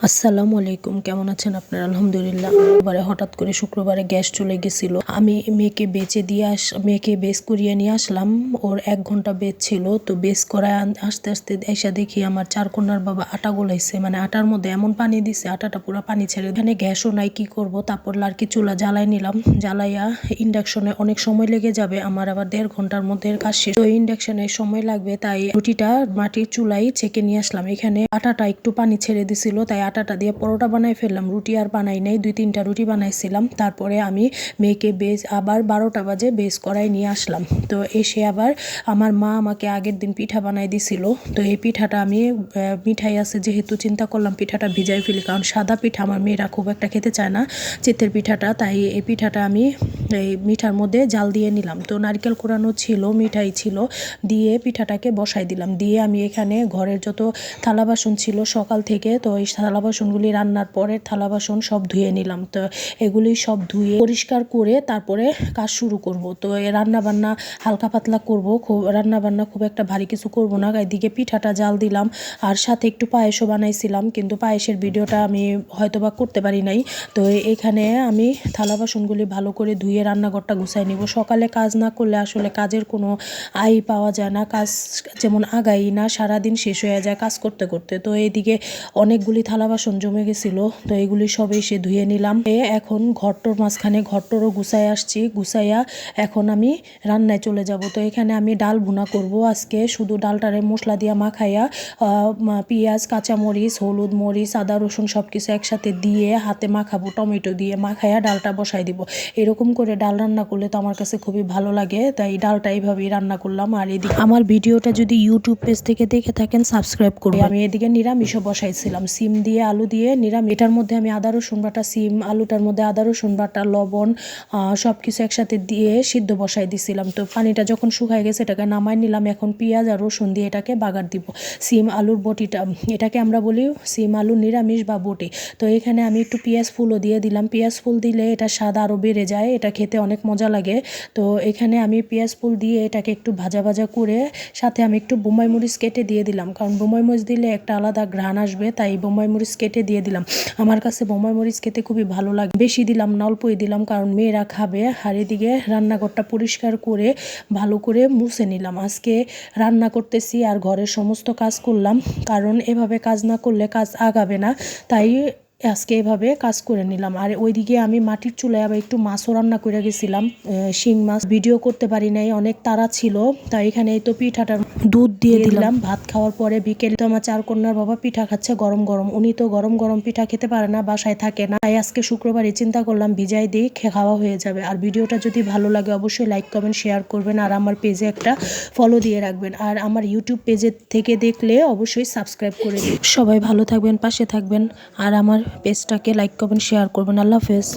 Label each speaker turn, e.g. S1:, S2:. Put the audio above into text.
S1: আসসালামু আলাইকুম, কেমন আছেন আপনারা? আলহামদুলিল্লাহ। শুক্রবারে হঠাৎ করে শুক্রবারে গ্যাস চলে গেছিল। আমি মেয়েকে মেয়েকে বেচ করিয়ে নিয়ে আসলাম। ওর 1 ঘন্টা বেচ ছিল, তো বেচ করায় আস্তে আস্তে এসে দেখি আমার 4 কন্যার বাবা আটা গোলাইছে, মানে আটার মধ্যে এমন পানি দিছে, আটাটা পুরো পানি ছেড়ে। এখানে গ্যাসও নাই, কি করব? তারপর লার্কি চুলা জ্বালাই নিলাম। জ্বালাইয়া ইন্ডাকশনে অনেক সময় লেগে যাবে, আমার আবার 1.5 ঘন্টার মধ্যে কাজ শেষ। তো ইন্ডাকশনে সময় লাগবে, তাই রুটিটা মাটির চুলাই ছেঁকে নিয়ে আসলাম। এখানে আটাটা একটু পানি ছেড়ে দিছিল, তাই আটাটা দিয়ে পরোটা বানাই ফেললাম। রুটি আর বানাই নাই, 2-3টা রুটি বানাইছিলাম। তারপরে আমি মেয়েকে আবার 12টা বাজে বেজ করাই নিয়ে আসলাম। তো এসে আবার আমার মা আমাকে আগের দিন পিঠা বানাই দিছিল। তো এই পিঠাটা আমি মিঠাই আছে যেহেতু চিন্তা করলাম পিঠাটা ভিজাই ফেলি, কারণ সাদা পিঠা আমার মেয়েরা খুব একটা খেতে চায় না, চিতের পিঠাটা। তাই এই পিঠাটা আমি এই মিঠার মধ্যে জাল দিয়ে নিলাম। তো নারকেল কোরানো ছিল, মিঠাই ছিল, দিয়ে পিঠাটাকে বসাই দিলাম। দিয়ে আমি এখানে ঘরের যত থালা বাসন ছিল সকাল থেকে, তো এই থালা বাসনগুলি রান্নার পরের থালা বাসন সব ধুয়ে নিলাম। তো এগুলি সব ধুয়ে পরিষ্কার করে তারপরে কাজ শুরু করব। তো রান্না বান্না হালকা পাতলা করব, রান্না বান্না খুব একটা ভারী কিছু করব না। এদিকে পিঠাটা জাল দিলাম, আর সাথে একটু পায়েসও বানাইছিলাম, কিন্তু পায়েসের ভিডিওটা আমি হয়তোবা করতে পারি নাই। তো এখানে আমি থালা বাসনগুলি ভালো করে ধুয়ে রান্নাঘরটা গুছাই নিব। সকালে কাজ না করলে আসলে কাজের কোনো আয় পাওয়া যায় না, কাজ যেমন আগাই না, সারাদিন শেষ হয়ে যায় কাজ করতে করতে। তো এইদিকে অনেকগুলি থালা বাসন জমে গেছিল, তো এগুলি সব এসে ধুয়ে নিলাম। এখন ঘরটোর মাঝখানে ঘরটোরও গুছাই আসছি, গুছাইয়া এখন আমি রান্নায় চলে যাব। তো এখানে আমি ডাল ভুনা করব আজকে। শুধু ডালটারে মশলা দিয়া মাখাইয়া পেঁয়াজ, কাঁচামরিচ, হলুদ, মরিচ, আদা, রসুন সব কিছু একসাথে দিয়ে হাতে মাখাবো, টমেটো দিয়ে মাখাইয়া ডালটা বসাই দিব। এরকম করে ডাল রান্না করলে তো আমার কাছে খুবই ভালো লাগে, তাই ডালটা এইভাবেই রান্না করলাম। আর এদিকে আমার ভিডিওটা যদি ইউটিউব পেজ থেকে দেখে থাকেন সাবস্ক্রাইব করবেন। আমি এদিকে নিরামিষও বসাইছিলাম, সিম দিয়ে আলু দিয়ে নিরামিষ। এটার মধ্যে আমি আদা রসুন বাটা, সিম আলুটার মধ্যে আদা রসুন বাটা, লবণ সব কিছু একসাথে দিয়ে সিদ্ধ বসাই দিছিলাম। তো পানিটা যখন শুকায় গেছে এটাকে নামাই নিলাম। এখন পেঁয়াজ আর রসুন দিয়ে এটাকে বাগার দিব। সিম আলুর বটিটা, এটাকে আমরা বলি সিম আলু নিরামিষ বা বটি। তো এখানে আমি একটু পেঁয়াজ ফুলও দিয়ে দিলাম। পেঁয়াজ ফুল দিলে এটা স্বাদ আরও বেড়ে যায়, এটা খেতে অনেক মজা লাগে। তো এখানে আমি পেঁয়াজ ফুল দিয়ে এটাকে একটু ভাজা ভাজা করে সাথে আমি একটু বোম্বাই মরিচ কেটে দিয়ে দিলাম, কারণ বোম্বাই মরিচ দিলে একটা আলাদা ঘ্রাণ আসবে, তাই বোম্বাই মরিচ কেটে দিয়ে দিলাম। আমার কাছে বোম্বাই মরিচ খেতে খুবই ভালো লাগে, বেশি দিলাম না, অল্পই দিলাম, কারণ মেয়েরা খাবে। আর এদিকে রান্নাঘরটা পরিষ্কার করে ভালো করে মুছে নিলাম। আজকে রান্না করতেছি আর ঘরের সমস্ত কাজ করলাম, কারণ এভাবে কাজ না করলে কাজ আগাবে না, তাই আজকে এভাবে কাজ করে নিলাম। আর ওইদিকে আমি মাটির চুলায় আবার একটু মাছও রান্না করে গেছিলাম, শিং মাছ। ভিডিও করতে পারি নাই, অনেক তাড়া ছিল। তাই এখানে এই তো পিঠাটার দুধ দিয়ে দিলাম। ভাত খাওয়ার পরে বিকেলে তো আমার 4 কন্যার বাবা পিঠা খাচ্ছে গরম গরম। উনি তো গরম গরম পিঠা খেতে পারে না, বাসায় থাকে না, তাই আজকে শুক্রবারে চিন্তা করলাম ভিজাই দিই, খাওয়া হয়ে যাবে। আর ভিডিওটা যদি ভালো লাগে অবশ্যই লাইক কমেন্ট শেয়ার করবেন, আর আমার পেজে একটা ফলো দিয়ে রাখবেন। আর আমার ইউটিউব পেজে থেকে দেখলে অবশ্যই সাবস্ক্রাইব করে দিন। সবাই ভালো থাকবেন, পাশে থাকবেন, আর আমার পেজটাকে লাইক কমেন্ট শেয়ার করবেন। আল্লাহ হাফেজ।